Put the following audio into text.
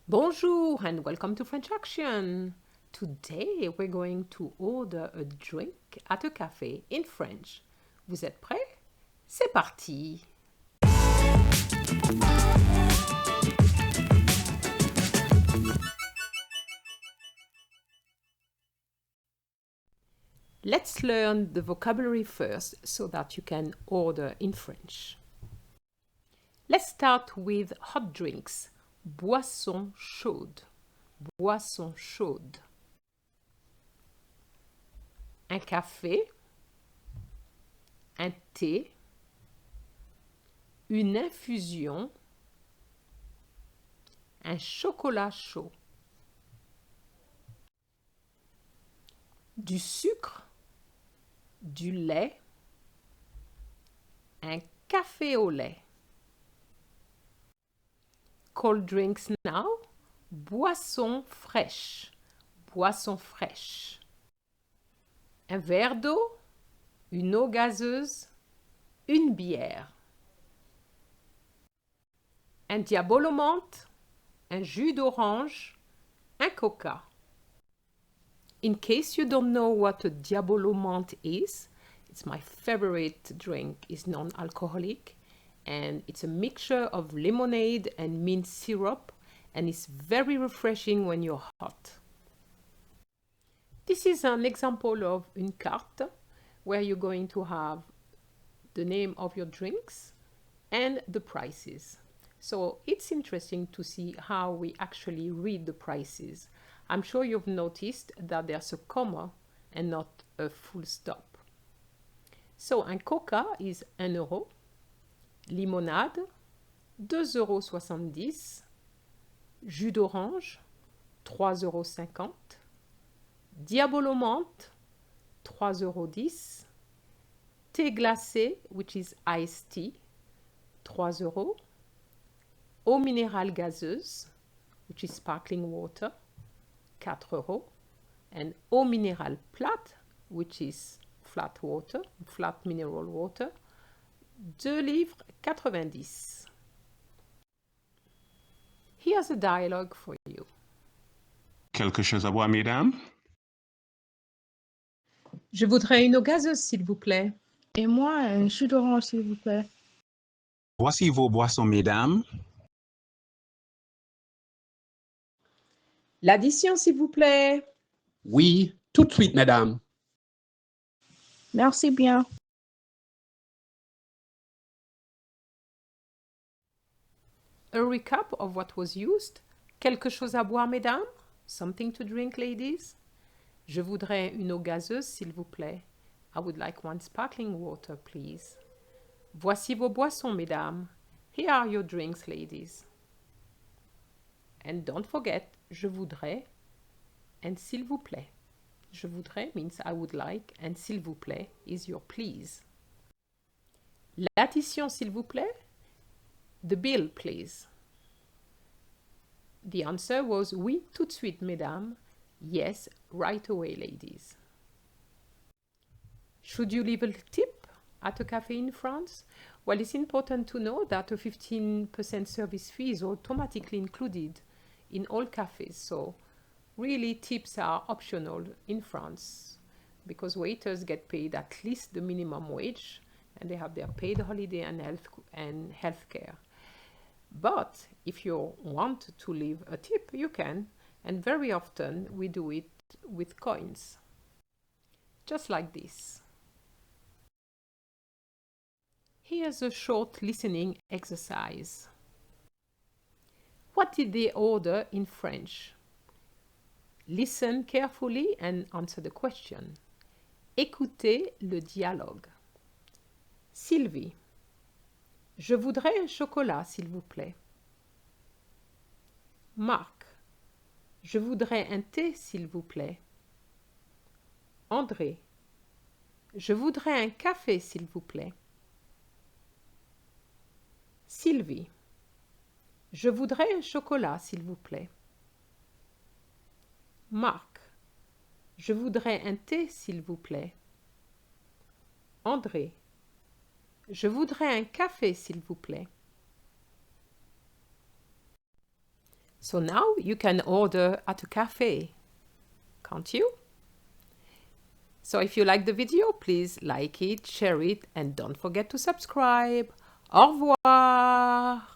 Bonjour and welcome to French Action. Today we're going to order a drink at a café in French. Vous êtes prêts? C'est parti! Let's learn the vocabulary first so that you can order in French. Let's start with hot drinks. Boisson chaude. Boisson chaude. Un café, un thé, une infusion, un chocolat chaud, du sucre, du lait, un café au lait. Cold drinks now, boisson fraîche, boisson fraîche. Un verre d'eau, une eau gazeuse, une bière. Un diabolomante, un jus d'orange, un coca. In case you don't know what a diabolomante is, it's my favorite drink. It's non-alcoholic and it's a mixture of lemonade and mint syrup and it's very refreshing when you're hot. This is an example of une carte where you're going to have the name of your drinks and the prices. So it's interesting to see how we actually read the prices. I'm sure you've noticed that there's a comma and not a full stop. So un coca is 1 euro, limonade 2,70 €, jus d'orange 3,50 €, diabolomante 3,10 €, thé glacé, which is iced tea, 3 €, eau minérale gazeuse, which is sparkling water, 4 €, and eau minérale plate, which is flat water, flat mineral water, 2,90 livres. Here's a dialogue for you. Quelque chose à boire, mesdames? Je voudrais une eau gazeuse, s'il vous plaît. Et moi, un jus d'orange, s'il vous plaît. Voici vos boissons, mesdames. L'addition, s'il vous plaît. Oui, tout de suite, madame. Merci bien. A recap of what was used. Quelque chose à boire, mesdames. Something to drink, ladies. Je voudrais une eau gazeuse, s'il vous plaît. I would like one sparkling water, please. Voici vos boissons, mesdames. Here are your drinks, ladies. And don't forget, je voudrais and s'il vous plaît. Je voudrais means I would like and s'il vous plaît is your please. L'addition, s'il vous plaît. The bill, please. The answer was oui, tout de suite, mesdames. Yes, right away, ladies. Should you leave a tip at a cafe in France? Well, it's important to know that a 15% service fee is automatically included in all cafes. So really tips are optional in France because waiters get paid at least the minimum wage and they have their paid holiday and health care. But if you want to leave a tip, you can, and very often we do it with coins. Just like this. Here's a short listening exercise. What did they order in French? Listen carefully and answer the question. Écoutez le dialogue. Sylvie. Je voudrais un chocolat, s'il vous plaît. Marc. Je voudrais un thé, s'il vous plaît. André. Je voudrais un café, s'il vous plaît. Sylvie. Je voudrais un chocolat, s'il vous plaît. Marc. Je voudrais un thé, s'il vous plaît. André. Je voudrais un café, s'il vous plaît. So now you can order at a cafe, can't you? So if you like the video, please like it, share it, and don't forget to subscribe. Au revoir!